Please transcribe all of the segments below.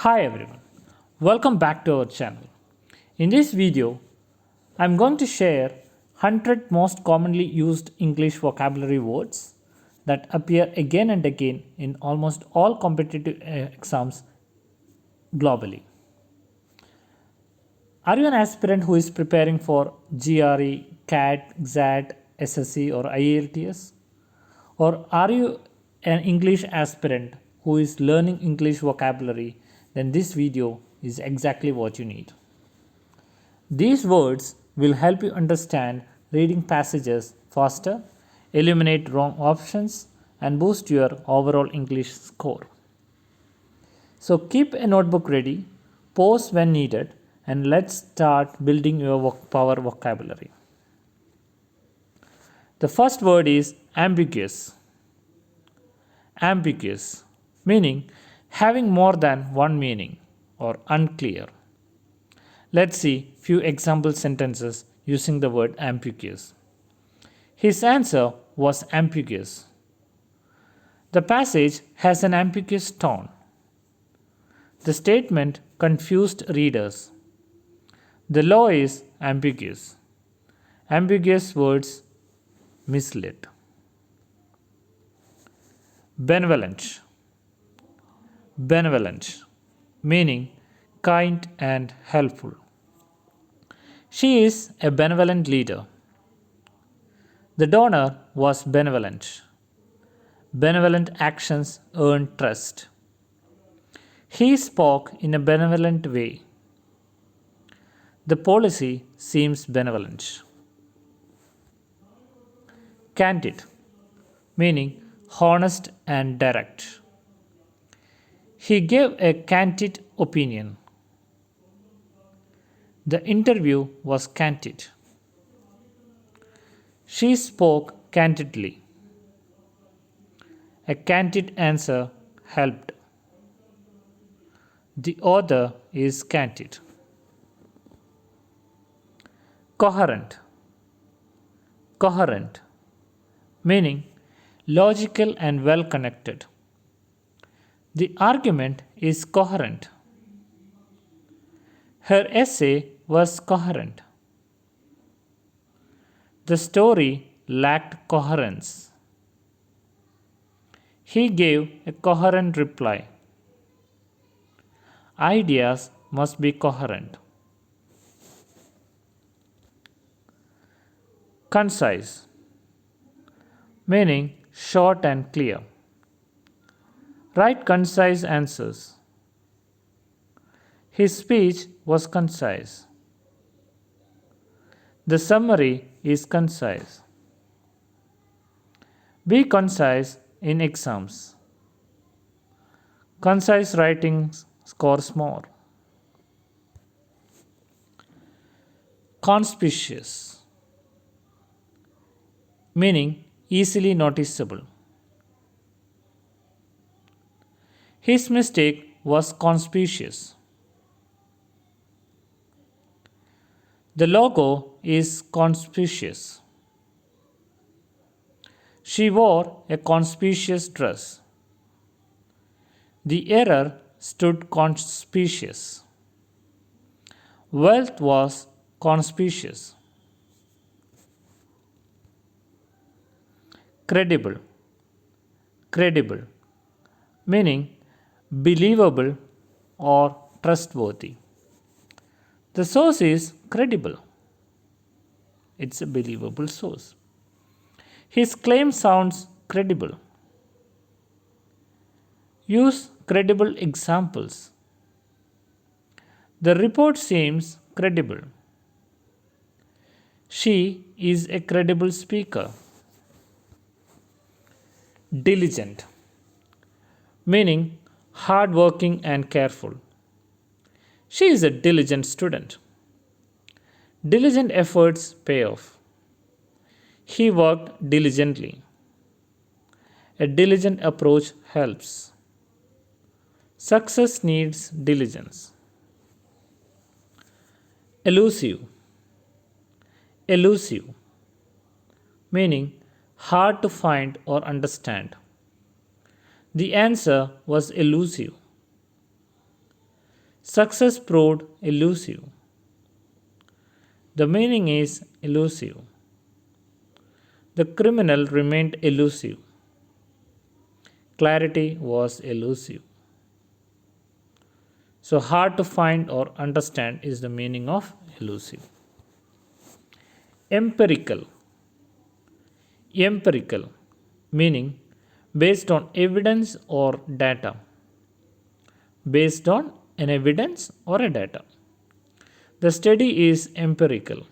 Hi everyone, welcome back to our channel. In this video, I am going to share 100 most commonly used English vocabulary words that appear again and again in almost all competitive exams globally. Are you an aspirant who is preparing for GRE, CAT, XAT, SSC or IELTS? Or are you an English aspirant who is learning English vocabulary? Then this video is exactly what you need. These words will help you understand reading passages faster, eliminate wrong options, and boost your overall English score. So keep a notebook ready, pause when needed, and let's start building your power vocabulary. The first word is ambiguous. Ambiguous, meaning having more than one meaning or unclear. Let's see few example sentences using the word ambiguous. His answer was ambiguous. The passage has an ambiguous tone. The statement confused readers. The law is ambiguous. Ambiguous words mislead. Benevolent. Benevolent, meaning kind and helpful. She is a benevolent leader. The donor was benevolent. Benevolent actions earn trust. He spoke in a benevolent way. The policy seems benevolent. Candid, meaning honest and direct. He gave a candid opinion. The interview was candid. She spoke candidly. A candid answer helped. The author is candid. Coherent. Coherent, meaning logical and well connected. The argument is coherent. Her essay was coherent. The story lacked coherence. He gave a coherent reply. Ideas must be coherent. Concise, meaning short and clear. Write concise answers. His speech was concise. The summary is concise. Be concise in exams. Concise writing scores more. Conspicuous, meaning easily noticeable. His mistake was conspicuous. The logo is conspicuous. She wore a conspicuous dress. The error stood conspicuous. Wealth was conspicuous. Credible. Credible, meaning believable or trustworthy. The source is credible. It's a believable source. His claim sounds credible. Use credible examples. The report seems credible. She is a credible speaker. Diligent, meaning hardworking and careful. She is a diligent student. Diligent efforts pay off. He worked diligently. A diligent approach helps. Success needs diligence. Elusive. Elusive, meaning hard to find or understand. The answer was elusive. Success proved elusive. The meaning is elusive. The criminal remained elusive. Clarity was elusive. So, hard to find or understand is the meaning of elusive. Empirical. Empirical, meaning based on evidence or data. Based on an evidence or a data. The study is empirical.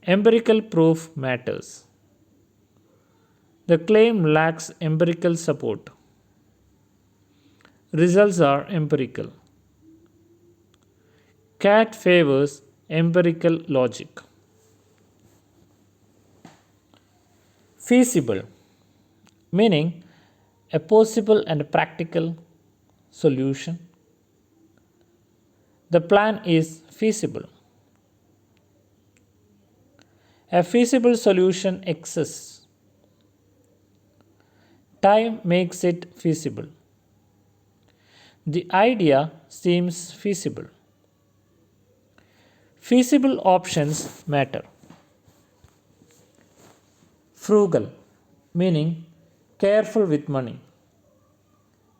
Empirical proof matters. The claim lacks empirical support. Results are empirical. CAT favors empirical logic. Feasible, meaning a possible and practical solution. The plan is feasible. A feasible solution exists. Time makes it feasible. The idea seems feasible. Feasible options matter. Frugal, meaning careful with money.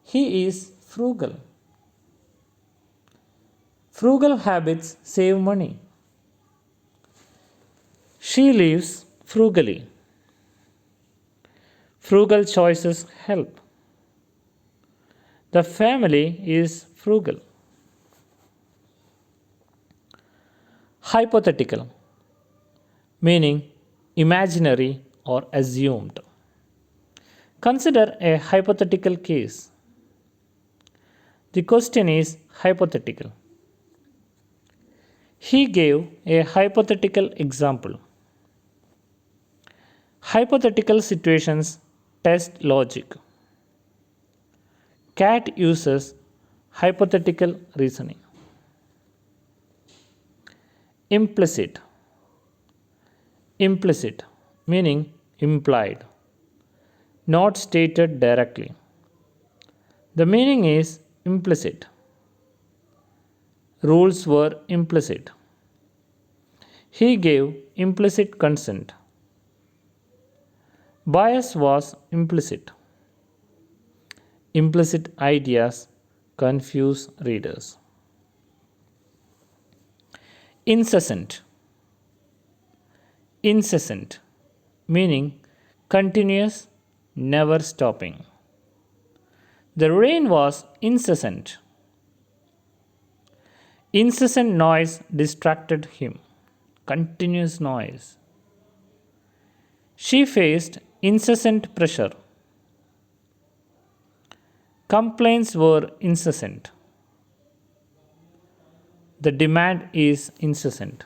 He is frugal. Frugal habits save money. She lives frugally. Frugal choices help. The family is frugal. Hypothetical, meaning imaginary or assumed. Consider a hypothetical case. The question is hypothetical. He gave a hypothetical example. Hypothetical situations test logic. CAT uses hypothetical reasoning. Implicit. Implicit, meaning implied, not stated directly. The meaning is implicit. Rules were implicit. He gave implicit consent. Bias was implicit. Implicit ideas confuse readers. Incessant. Incessant, meaning continuous, never stopping. The rain was incessant. Incessant noise distracted him. Continuous noise. She faced incessant pressure. Complaints were incessant. The demand is incessant.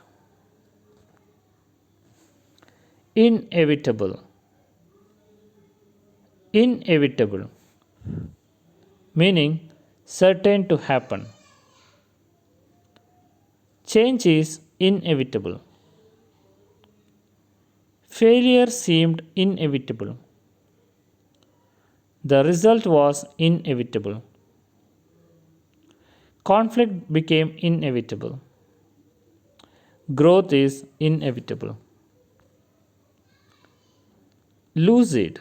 Inevitable. Inevitable, meaning certain to happen. Change is inevitable. Failure seemed inevitable. The result was inevitable. Conflict became inevitable. Growth is inevitable. Lucid.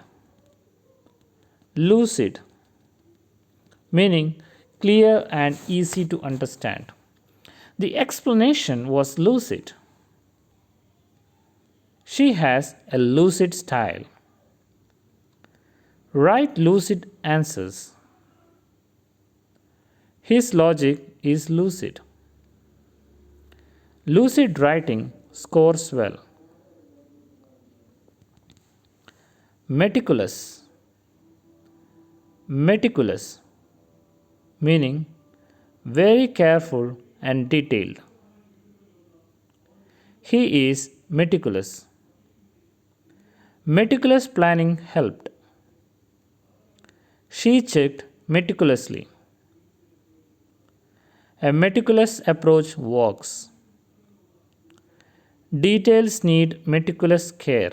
Lucid, meaning clear and easy to understand. The explanation was lucid. She has a lucid style. Write lucid answers. His logic is lucid. Lucid writing scores well. Meticulous. Meticulous, meaning very careful and detailed. He is meticulous. Meticulous planning helped. She checked meticulously. A meticulous approach works. Details need meticulous care.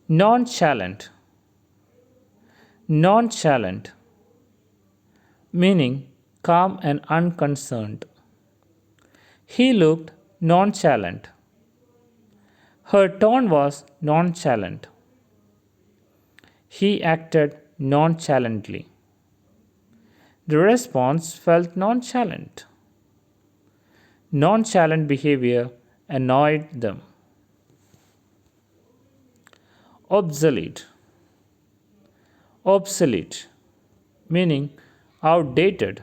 Nonchalant. Nonchalant, meaning calm and unconcerned. He looked nonchalant. Her tone was nonchalant. He acted nonchalantly. The response felt nonchalant. Nonchalant behavior annoyed them. Obsolete. Obsolete, meaning outdated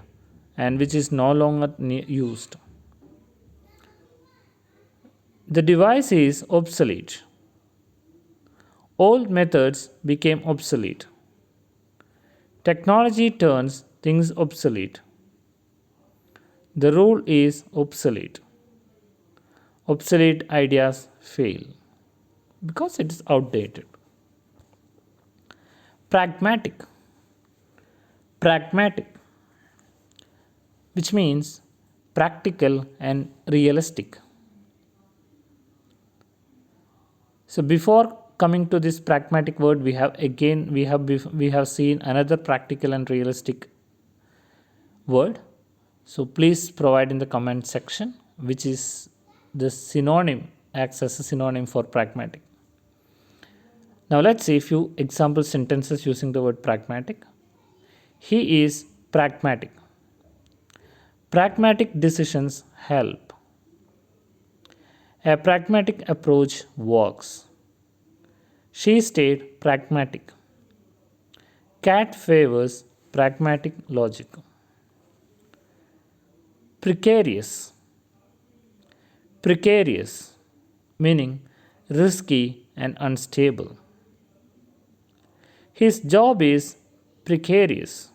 and which is no longer used. The device is obsolete. Old methods became obsolete. Technology turns things obsolete. The rule is obsolete. Obsolete ideas fail because it is outdated. Pragmatic. Pragmatic, which means practical and realistic. So before coming to this pragmatic word, we have seen another practical and realistic word. So please provide in the comment section which is the synonym, acts as a synonym for pragmatic. Now let's see a few example sentences using the word pragmatic. He is pragmatic. Pragmatic decisions help. A pragmatic approach works. She stayed pragmatic. Cat favors pragmatic logic. Precarious. Precarious, meaning risky and unstable. His job is precarious.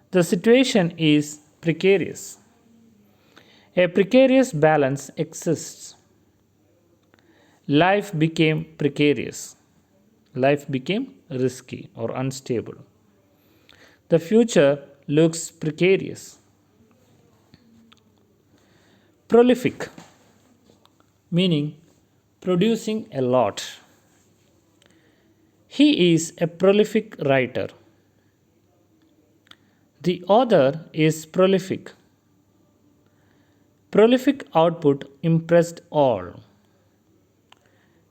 The situation is precarious. A precarious balance exists. Life became precarious. Life became risky or unstable. The future looks precarious. Prolific, meaning producing a lot. He is a prolific writer. The author is prolific. Prolific output impressed all.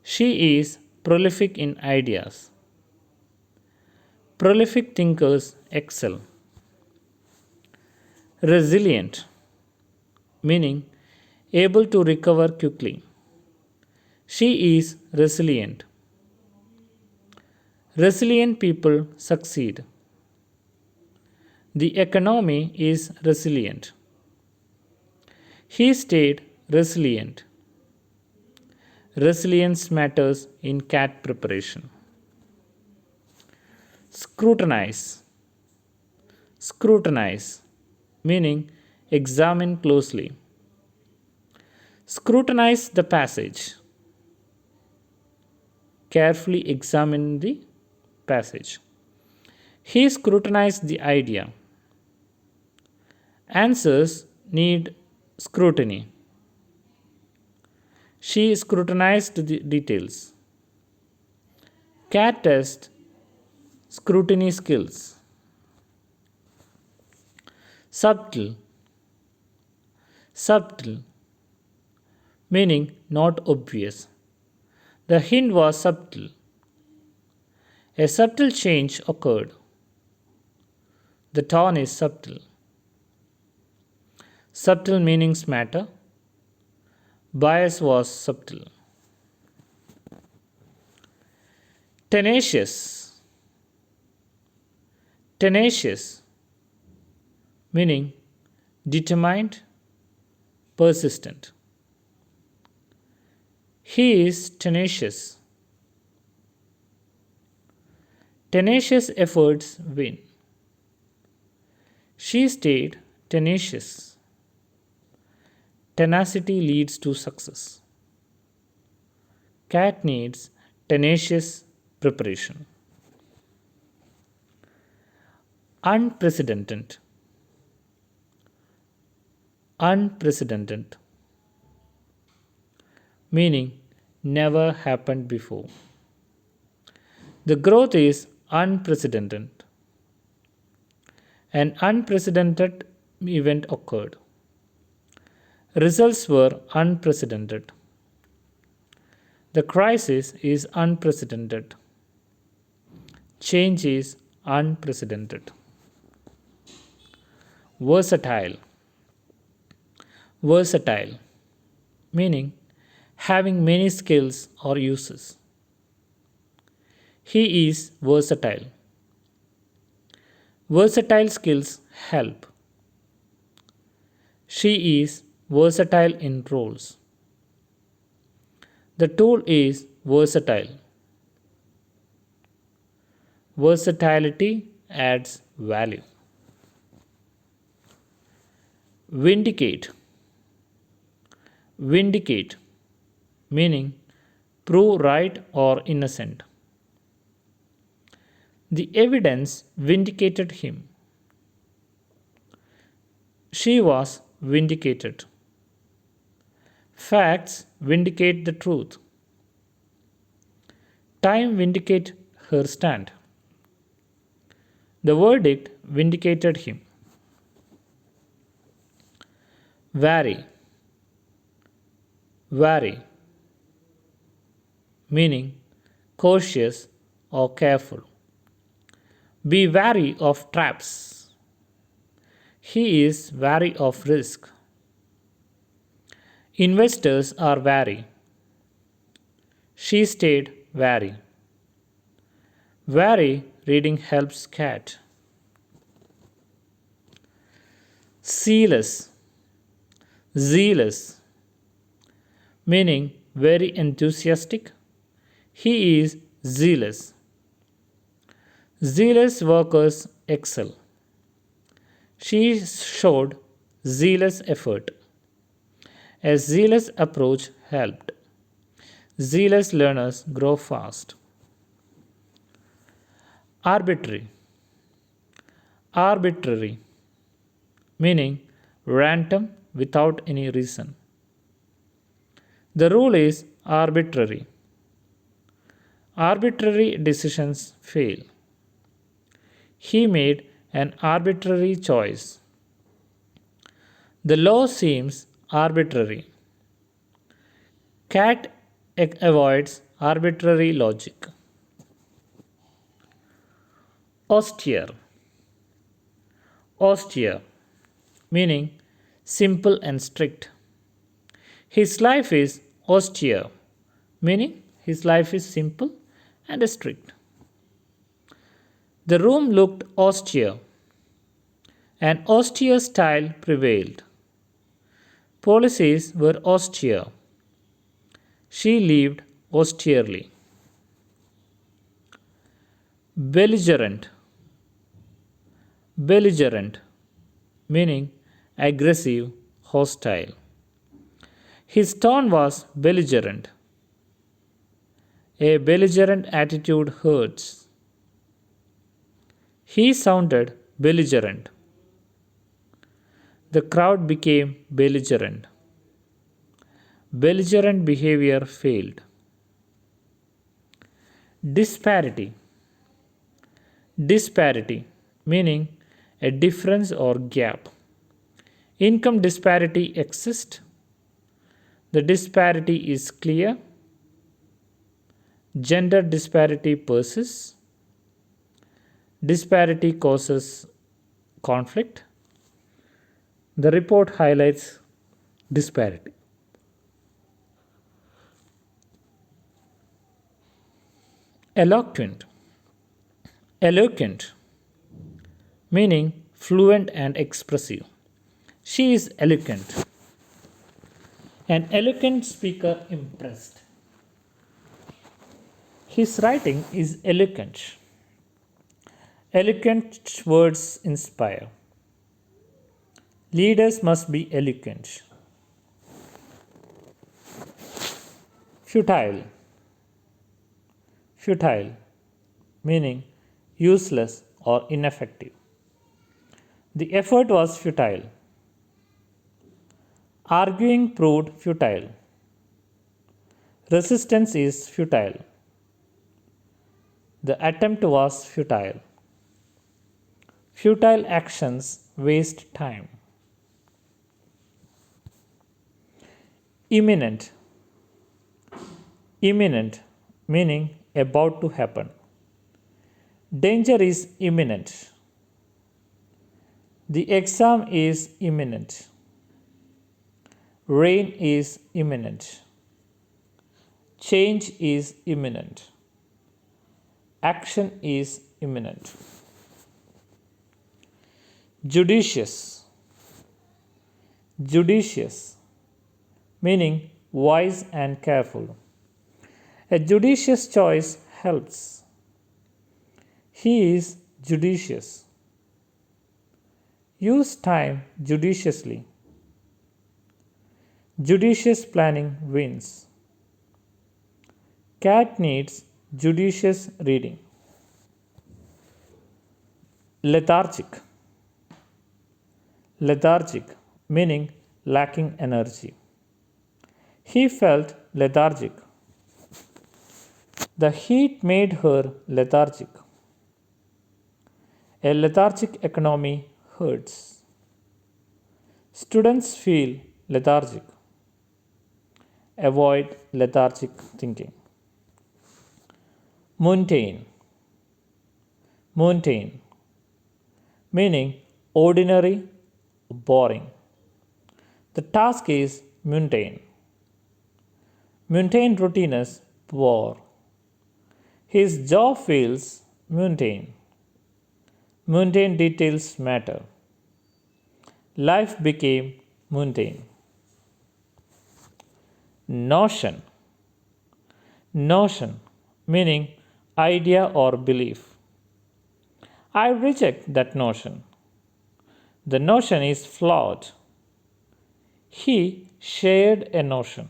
She is prolific in ideas. Prolific thinkers excel. Resilient, meaning able to recover quickly. She is resilient. Resilient people succeed. The economy is resilient. He stayed resilient. Resilience matters in CAT preparation. Scrutinize. Scrutinize, meaning examine closely. Scrutinize the passage. Carefully examine the passage. He scrutinized the idea. Answers need scrutiny. She scrutinized the details. CAT test scrutiny skills. Subtle. Subtle, meaning not obvious. The hint was subtle. A subtle change occurred. The tone is subtle. Subtle meanings matter. Bias was subtle. Tenacious. Tenacious, meaning determined, persistent. He is tenacious. Tenacious efforts win. She stayed tenacious. Tenacity leads to success. CAT needs tenacious preparation. Unprecedented. Unprecedented, meaning never happened before. The growth is unprecedented. An unprecedented event occurred. Results were unprecedented. The crisis is unprecedented. Change is unprecedented. Versatile. Versatile, meaning having many skills or uses. He is versatile. Versatile skills help. She is versatile in roles. The tool is versatile. Versatility adds value. Vindicate. Vindicate, meaning prove right or innocent. The evidence vindicated him. She was vindicated. Facts vindicate the truth. Time vindicated her stand. The verdict vindicated him. Vary. Vary, meaning cautious or careful. Be wary of traps. He is wary of risk. Investors are wary. She stayed wary. Wary reading helps cat. Zealous. Zealous, meaning very enthusiastic. He is zealous. Zealous workers excel. She showed zealous effort. A zealous approach helped. Zealous learners grow fast. Arbitrary. Arbitrary, meaning random without any reason. The rule is arbitrary. Arbitrary decisions fail. He made an arbitrary choice. The law seems arbitrary. Cat avoids arbitrary logic. Austere. Austere, meaning simple and strict. His life is austere, meaning his life is simple and strict. The room looked austere. An austere style prevailed. Policies were austere. She lived austerely. Belligerent. Belligerent, meaning aggressive, hostile. His tone was belligerent. A belligerent attitude hurts. He sounded belligerent. The crowd became belligerent. Belligerent behavior failed. Disparity. Disparity, meaning a difference or gap. Income disparity exists. The disparity is clear. Gender disparity persists. Disparity causes conflict. The report highlights disparity. Eloquent. Eloquent, meaning fluent and expressive. She is eloquent. An eloquent speaker impressed. His writing is eloquent. Eloquent words inspire. Leaders must be eloquent. Futile. Futile, meaning useless or ineffective. The effort was futile. Arguing proved futile. Resistance is futile. The attempt was futile. Futile actions waste time. Imminent. Imminent meaning about to happen. Danger is imminent. The exam is imminent. Rain is imminent. Change is imminent. Action is imminent. Judicious. Judicious meaning wise and careful. A judicious choice helps. He is judicious. Use time judiciously. Judicious planning wins. Cat needs judicious reading. Lethargic. Lethargic meaning lacking energy. He felt lethargic. The heat made her lethargic. A lethargic economy hurts. Students feel lethargic. Avoid lethargic thinking. Mundane. Mundane meaning ordinary, boring. The task is mundane. Mundane routines bore. His job feels mundane. Mundane details matter. Life became mundane. Notion. Notion meaning idea or belief. I reject that notion. The notion is flawed. He shared a notion.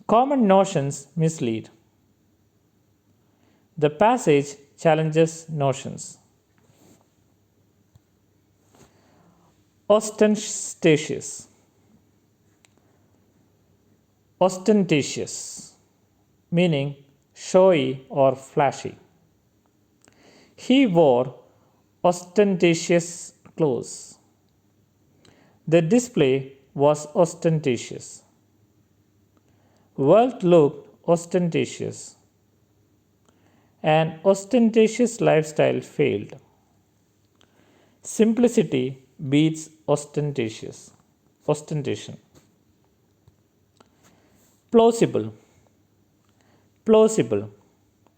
Common notions mislead. The passage challenges notions. Ostentatious. Ostentatious meaning showy or flashy. He wore ostentatious clothes. The display was ostentatious. Wealth looked ostentatious. An ostentatious lifestyle failed. Simplicity beats ostentation. Plausible. Plausible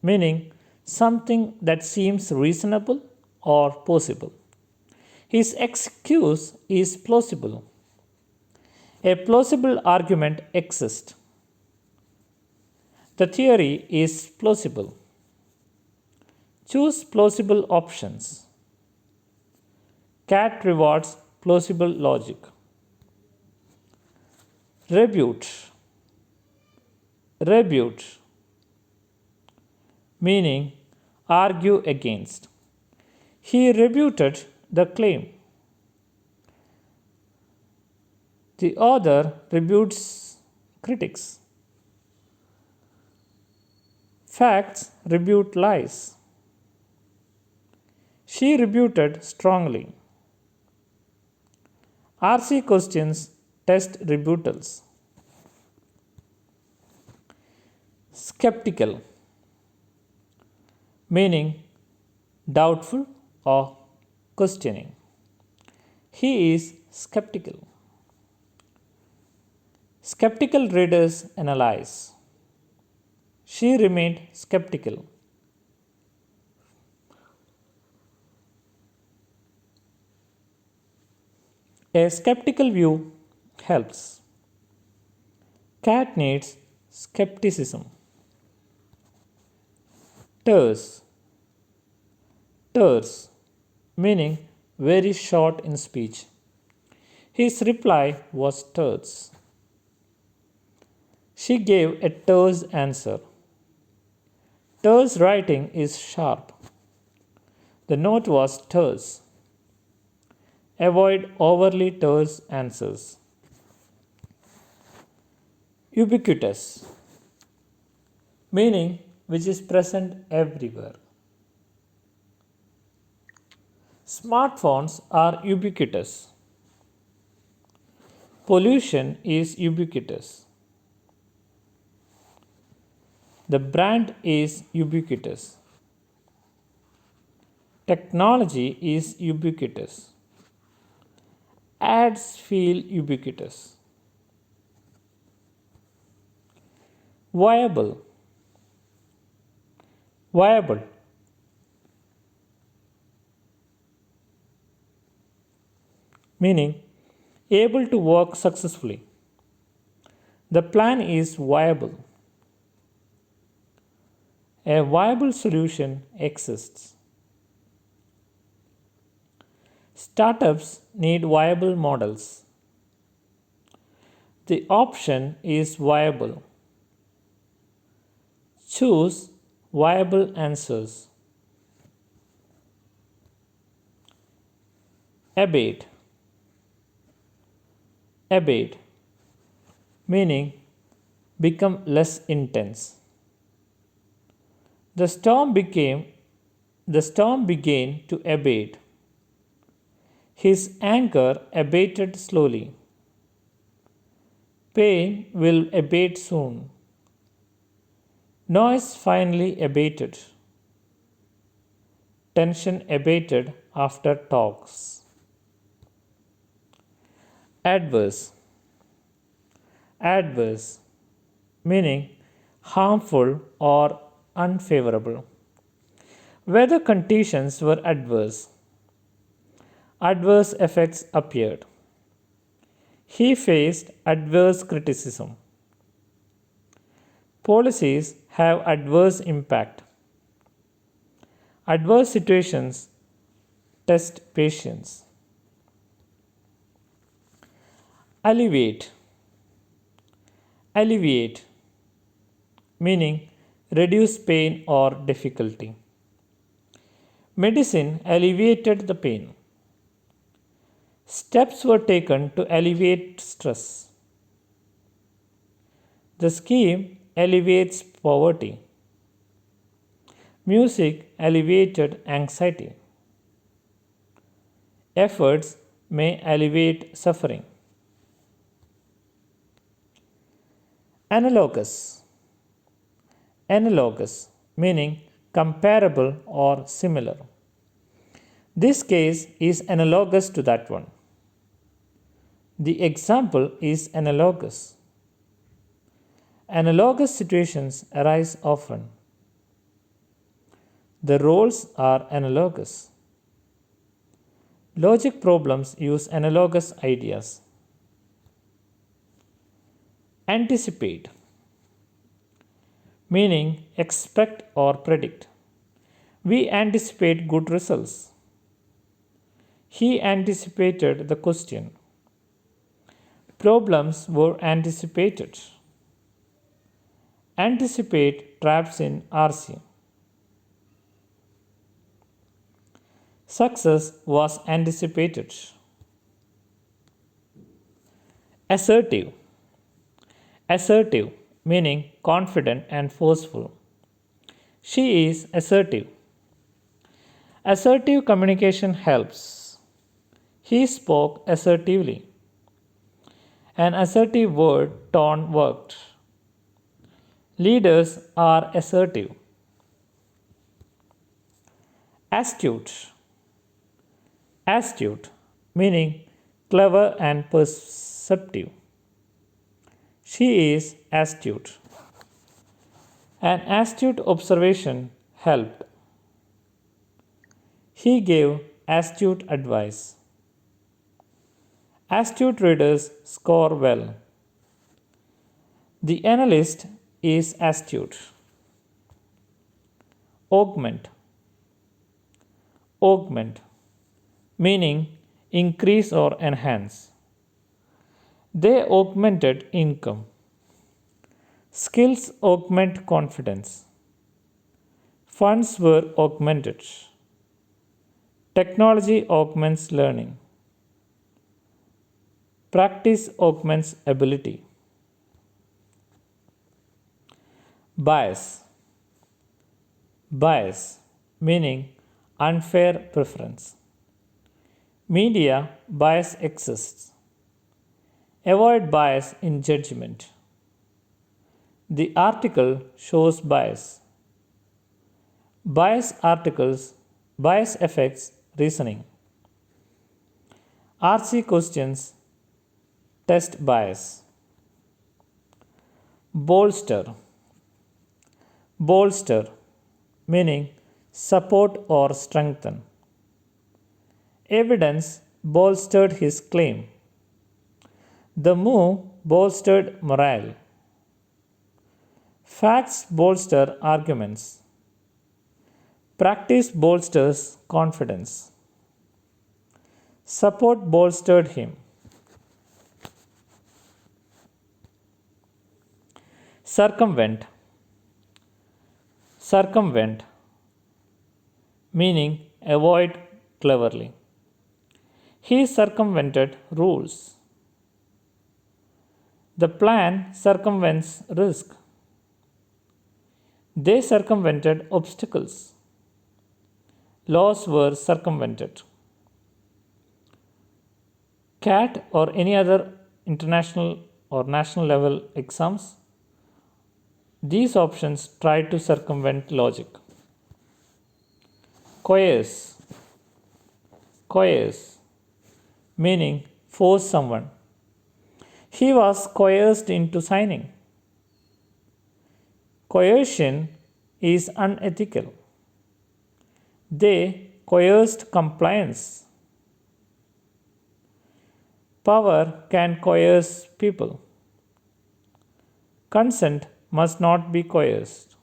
meaning something that seems reasonable or possible. His excuse is plausible. A plausible argument exists. The theory is plausible. Choose plausible options. Cat rewards plausible logic. Rebut. Rebut meaning argue against. He rebutted the claim. The author rebutes critics. Facts rebut lies. She rebuted strongly. RC questions test rebuttals. Skeptical meaning doubtful or questioning. He is skeptical. Skeptical readers analyze. She remained skeptical. A skeptical view helps. Cat needs skepticism. Terse. Terse meaning very short in speech. His reply was terse. She gave a terse answer. Terse writing is sharp. The note was terse. Avoid overly terse answers. Ubiquitous meaning which is present everywhere. Smartphones are ubiquitous. Pollution is ubiquitous. The brand is ubiquitous. Technology is ubiquitous. Ads feel ubiquitous. Viable. Viable. Meaning able to work successfully. The plan is viable. A viable solution exists. Startups need viable models. The option is viable. Choose viable answers. Abate. Abate, meaning become less intense. The storm began to abate. His anger abated slowly. Pain will abate soon. Noise finally abated. Tension abated after talks. Adverse. Adverse, meaning harmful or unfavorable. Weather conditions were adverse. Adverse effects appeared. He faced adverse criticism. Policies have adverse impact. Adverse situations test patience. Alleviate. Alleviate, meaning reduce pain or difficulty. Medicine alleviated the pain. Steps were taken to alleviate stress. The scheme alleviates poverty. Music alleviated anxiety. Efforts may alleviate suffering. Analogous. Analogous, meaning comparable or similar. This case is analogous to that one. The example is analogous. Analogous situations arise often. The roles are analogous. Logic problems use analogous ideas. Anticipate, meaning expect or predict. We anticipate good results. He anticipated the question. Problems were anticipated. Anticipate traps in RC. Success was anticipated. Assertive. Assertive, meaning confident and forceful. She is assertive. Assertive communication helps. He spoke assertively. An assertive word tone worked. Leaders are assertive. Astute. Astute, meaning clever and perceptive. She is astute. An astute observation helped. He gave astute advice. Astute readers score well. The analyst is astute. Augment. Augment, meaning increase or enhance. They augmented income. Skills augment confidence. Funds were augmented. Technology augments learning. Practice augments ability. Bias. Bias, meaning unfair preference. Media bias exists. Avoid bias in judgment. The article shows bias. Bias affects reasoning. RC questions test bias. Bolster. Bolster meaning support or strengthen. Evidence bolstered his claim. The move bolstered morale. Facts bolster arguments. Practice bolsters confidence. Support bolstered him. Circumvent. Circumvent meaning avoid cleverly. He circumvented rules. The plan circumvents risk. They circumvented obstacles. Laws were circumvented. CAT or any other international or national level exams, these options try to circumvent logic. Coerce. Coerce meaning force someone. He was coerced into signing. Coercion is unethical. They coerced compliance. Power can coerce people. Consent must not be coerced.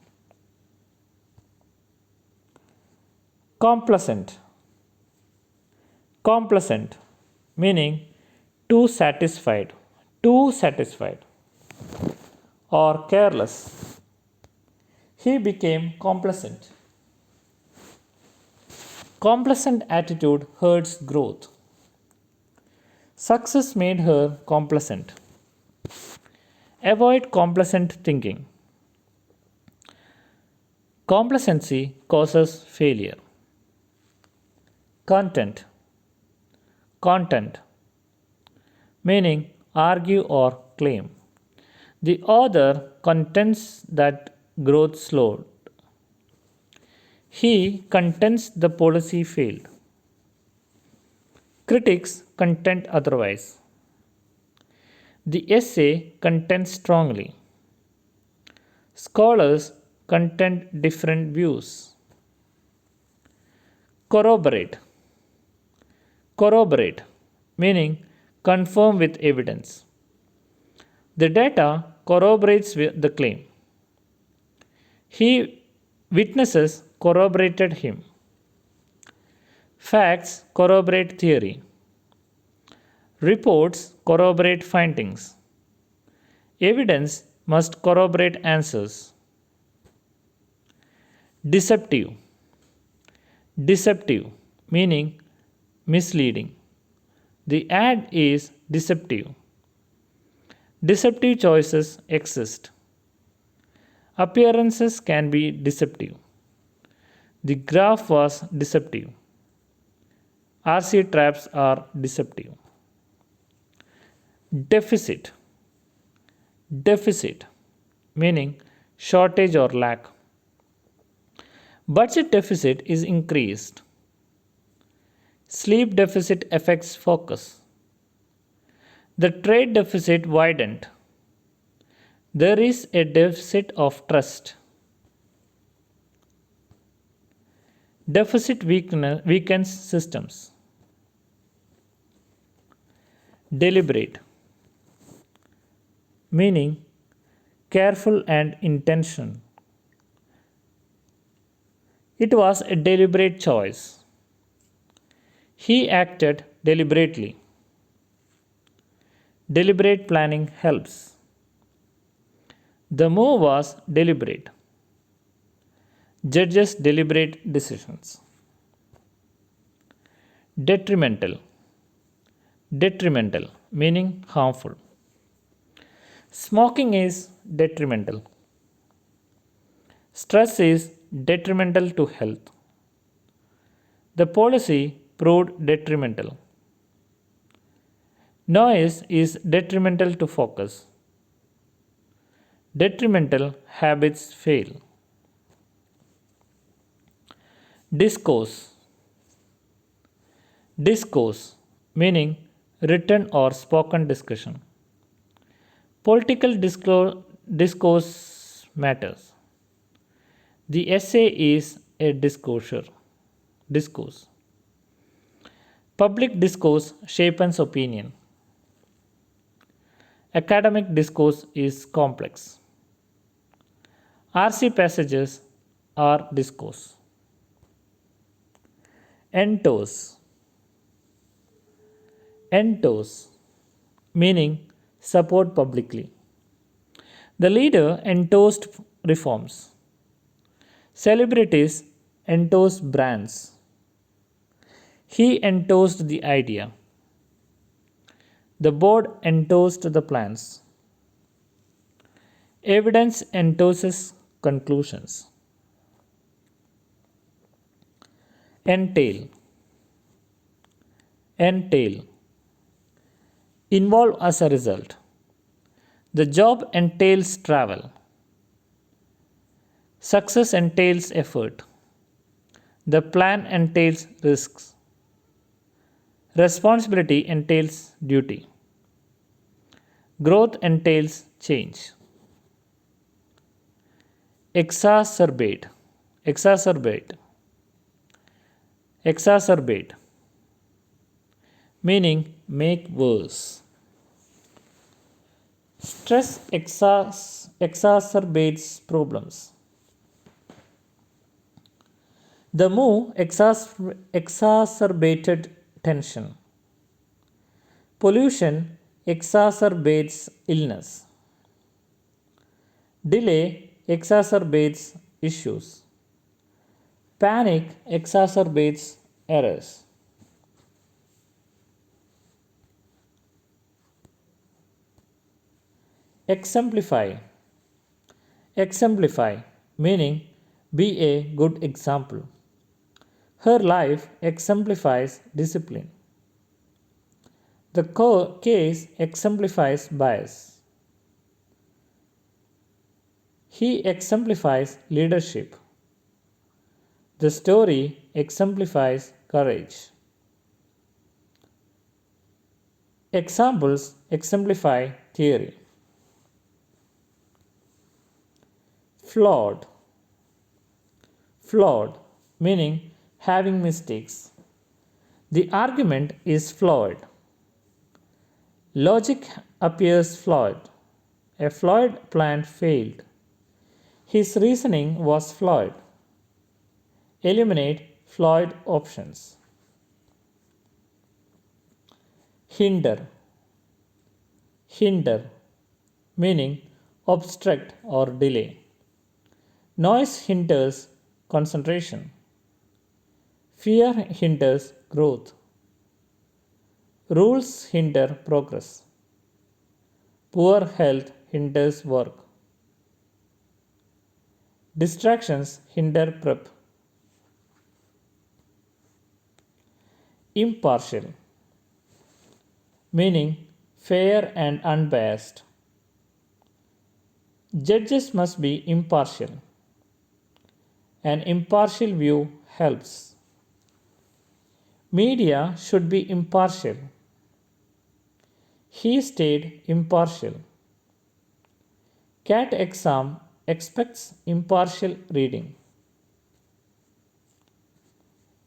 Complacent. Complacent meaning too satisfied. Too satisfied or careless. He became complacent. Complacent attitude hurts growth. Success made her complacent. Avoid complacent thinking. Complacency causes failure. Content. Content meaning argue or claim. The author contends that growth slowed. He contends the policy failed. Critics contend otherwise. The essay contends strongly. Scholars contend different views. Corroborate. Corroborate meaning confirm with evidence. The data corroborates the claim. Witnesses corroborated him. Facts corroborate theory. Reports corroborate findings. Evidence must corroborate answers. Deceptive. Deceptive meaning misleading. The ad is deceptive. Deceptive choices exist. Appearances can be deceptive. The graph was deceptive. RC traps are deceptive. Deficit. Deficit meaning shortage or lack. Budget deficit is increased. Sleep deficit affects focus. The trade deficit widened. There is a deficit of trust. Deficit weakens systems. Deliberate meaning careful and intentional. It was a deliberate choice. He acted deliberately. Deliberate planning helps. The move was deliberate. Judges deliberate decisions. Detrimental. Detrimental meaning harmful. Smoking is detrimental. Stress is detrimental to health. The policy proved detrimental. Noise is detrimental to focus. Detrimental habits fail. Discourse. Discourse meaning written or spoken discussion. Political discourse matters. The essay is a discourse. Public discourse shapes opinion. Academic discourse is complex. RC passages are discourse. Entos. Entos meaning support publicly. The leader endorsed reforms. Celebrities endorse brands. He endorsed the idea. The board endorsed the plans. Evidence endorses conclusions. Entail. Entail. Involve as a result. The job entails travel. Success entails effort. The plan entails risks. Responsibility entails duty. Growth entails change. Exacerbate. Exacerbate. Exacerbate meaning make worse. Stress exacerbates problems. The move exacerbated tension. Pollution exacerbates illness. Delay exacerbates issues. Panic exacerbates errors. Exemplify. Exemplify meaning be a good example. Her life exemplifies discipline. The case exemplifies bias. He exemplifies leadership. The story exemplifies courage. Examples exemplify theory. Flawed. Flawed meaning having mistakes. The argument is flawed. Logic appears flawed. A flawed plan failed. His reasoning was flawed. Eliminate flawed options. Hinder. Hinder meaning obstruct or delay. Noise hinders concentration. Fear hinders growth. Rules hinder progress. Poor health hinders work. Distractions hinder prep. Impartial meaning fair and unbiased. Judges must be impartial. An impartial view helps. Media should be impartial. He stayed impartial. CAT exam expects impartial reading.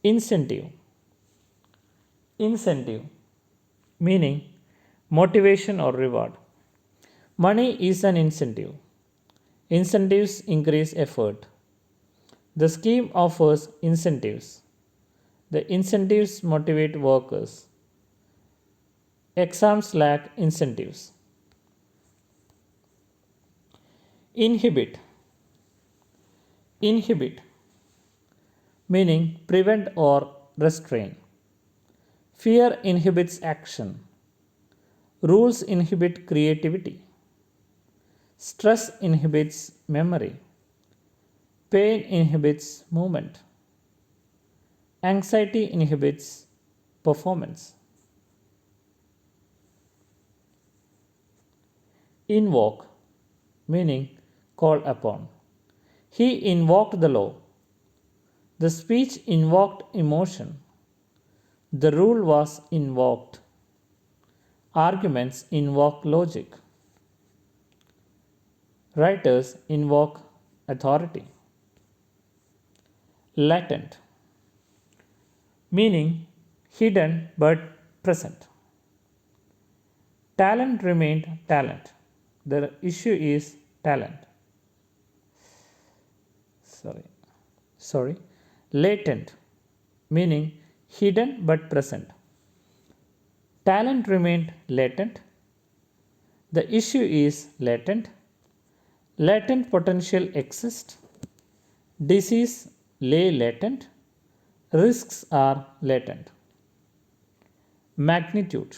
Incentive. Incentive meaning motivation or reward. Money is an incentive. Incentives increase effort. The scheme offers incentives. The incentives motivate workers. Exams lack incentives. Inhibit. Inhibit meaning prevent or restrain. Fear inhibits action. Rules inhibit creativity. Stress inhibits memory. Pain inhibits movement. Anxiety inhibits performance. Invoke, meaning call upon. He invoked the law. The speech invoked emotion. The rule was invoked. Arguments invoke logic. Writers invoke authority. Latent, meaning hidden but present. Talent remained talent. The issue is talent. Sorry. Latent, meaning hidden but present. Talent remained latent. The issue is latent. Latent potential exists. Disease lay latent. Risks are latent. Magnitude.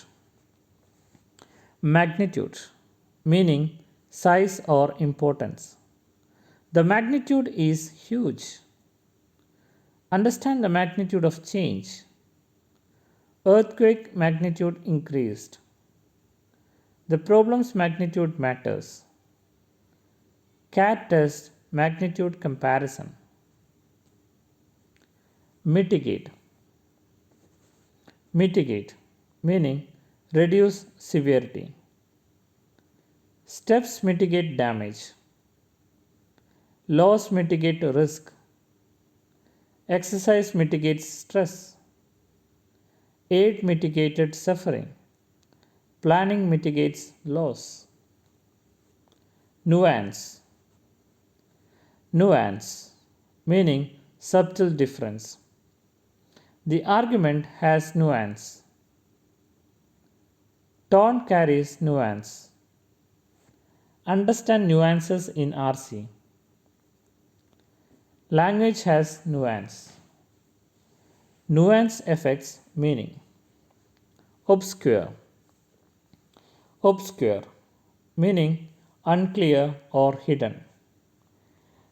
Magnitude, meaning size or importance. The magnitude is huge. Understand the magnitude of change. Earthquake magnitude increased. The problem's magnitude matters. CAT test magnitude comparison. Mitigate. Mitigate, meaning reduce severity. Steps mitigate damage. Laws mitigate risk. Exercise mitigates stress. Aid mitigated suffering. Planning mitigates loss. Nuance. Nuance, meaning subtle difference. The argument has nuance. Tone carries nuance. Understand nuances in RC. Language has nuance. Nuance affects meaning. Obscure. Obscure, meaning unclear or hidden.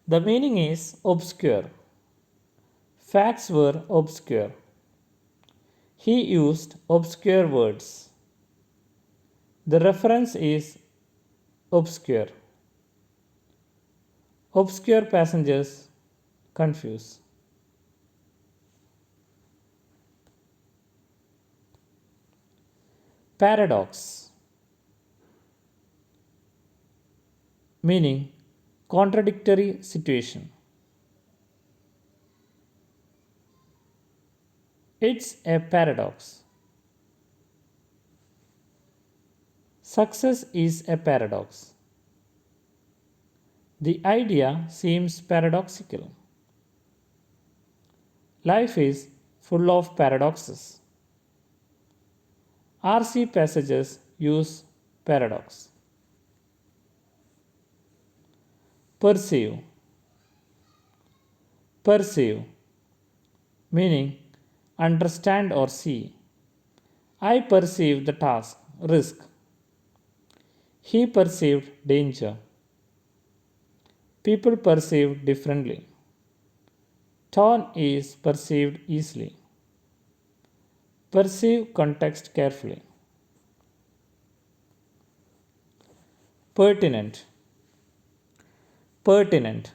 The meaning is obscure. Facts were obscure. He used obscure words. The reference is obscure. Obscure passengers confuse. Paradox, meaning contradictory situation. It's a paradox. Success is a paradox. The idea seems paradoxical. Life is full of paradoxes. RC passages use paradox. Perceive. Perceive, meaning understand or see. I perceive the task, risk. He perceived danger. People perceive differently. Tone is perceived easily. Perceive context carefully. Pertinent. Pertinent,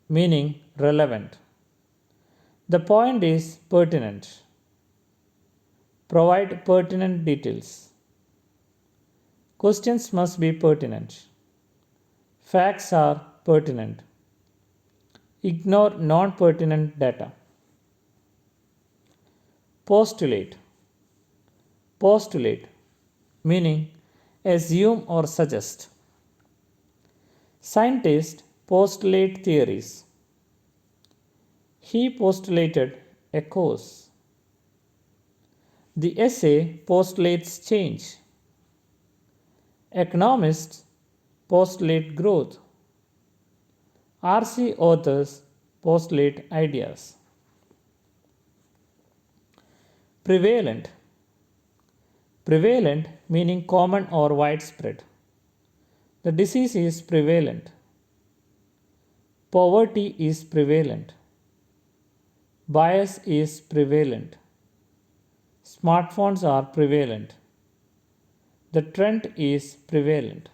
meaning relevant. The point is pertinent. Provide pertinent details. Questions must be pertinent. Facts are pertinent. Ignore non-pertinent data. Postulate. Postulate, meaning assume or suggest. Scientists postulate theories. He postulated a cause. The essay postulates change. Economists postulate growth. RC authors postulate ideas. Prevalent. Prevalent meaning common or widespread. The disease is prevalent. Poverty is prevalent. Bias is prevalent. Smartphones are prevalent. The trend is prevalent.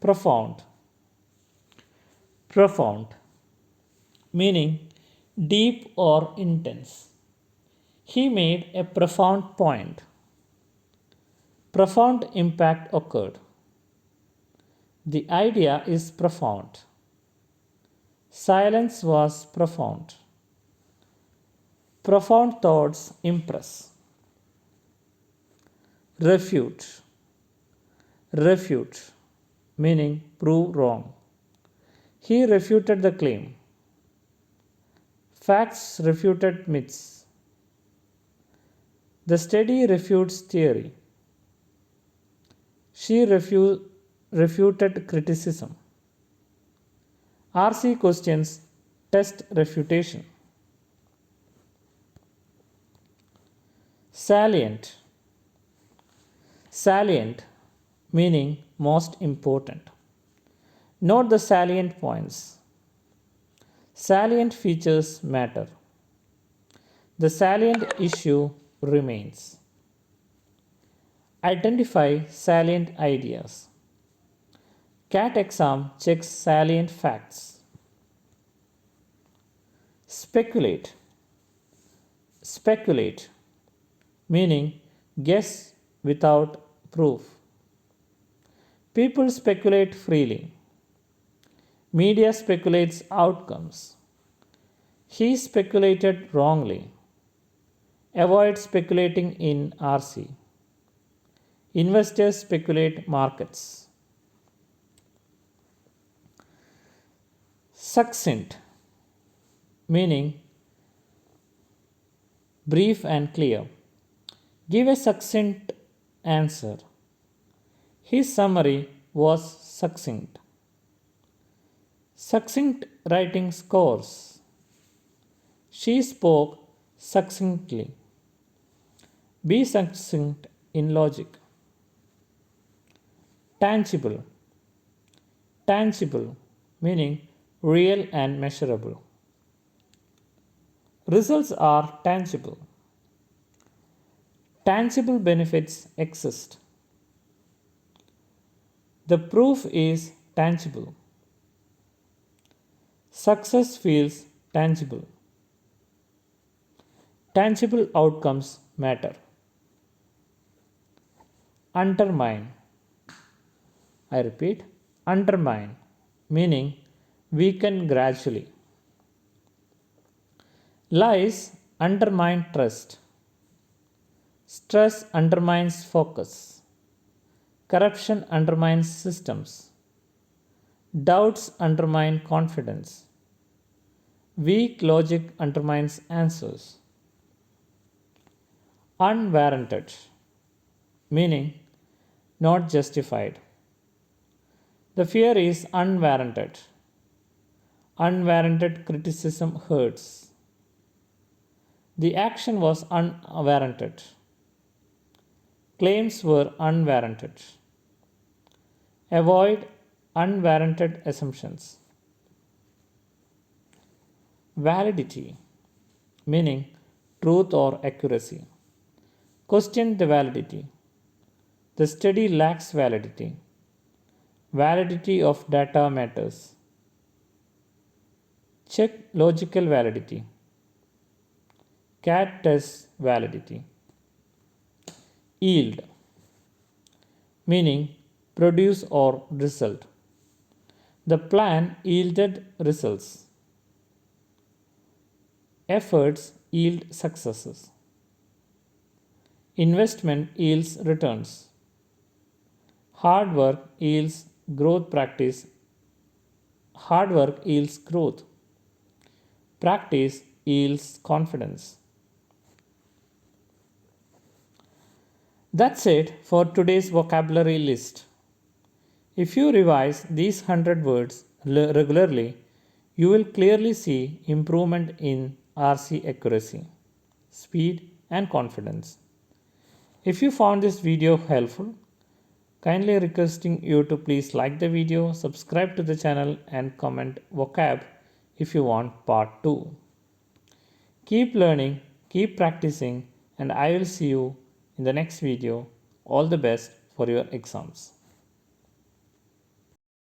Profound. Profound, meaning deep or intense. He made a profound point. Profound impact occurred. The idea is profound. Silence was profound. Profound thoughts impress. Refute. Refute, meaning prove wrong. He refuted the claim. Facts refuted myths. The study refutes theory. She refuted criticism. RC questions test refutation. Salient. Salient, meaning most important. Note the salient points. Salient features matter. The salient issue remains. Identify salient ideas. CAT exam checks salient facts. Speculate. Speculate, meaning guess without proof. People speculate freely. Media speculates outcomes. He speculated wrongly. Avoid speculating in RC. Investors speculate markets. Succinct, meaning brief and clear. Give a succinct answer. His summary was succinct. Succinct writing scores. She spoke succinctly. Be succinct in logic. Tangible. Tangible, meaning real and measurable. Results are tangible. Tangible benefits exist. The proof is tangible. Success feels tangible. Tangible outcomes matter. Undermine. I repeat, undermine, meaning weaken gradually. Lies undermine trust. Stress undermines focus. Corruption undermines systems. Doubts undermine confidence. Weak logic undermines answers. Unwarranted, meaning not justified. The fear is unwarranted. Unwarranted criticism hurts. The action was unwarranted. Claims were unwarranted. Avoid unwarranted assumptions. Validity, meaning truth or accuracy. Question the validity. The study lacks validity. Validity of data matters. Check logical validity. CAT tests validity. Yield, meaning produce or result. The plan yielded results. Efforts yield successes. Investment yields returns. Hard work yields growth practice. Hard work yields growth. Practice yields confidence. That's it for today's vocabulary list. If you revise these 100 words regularly, you will clearly see improvement in RC accuracy, speed, and confidence. If you found this video helpful, kindly requesting you to please like the video, subscribe to the channel, and comment vocab if you want part 2. Keep learning, keep practicing, and I will see you in the next video. All the best for your exams.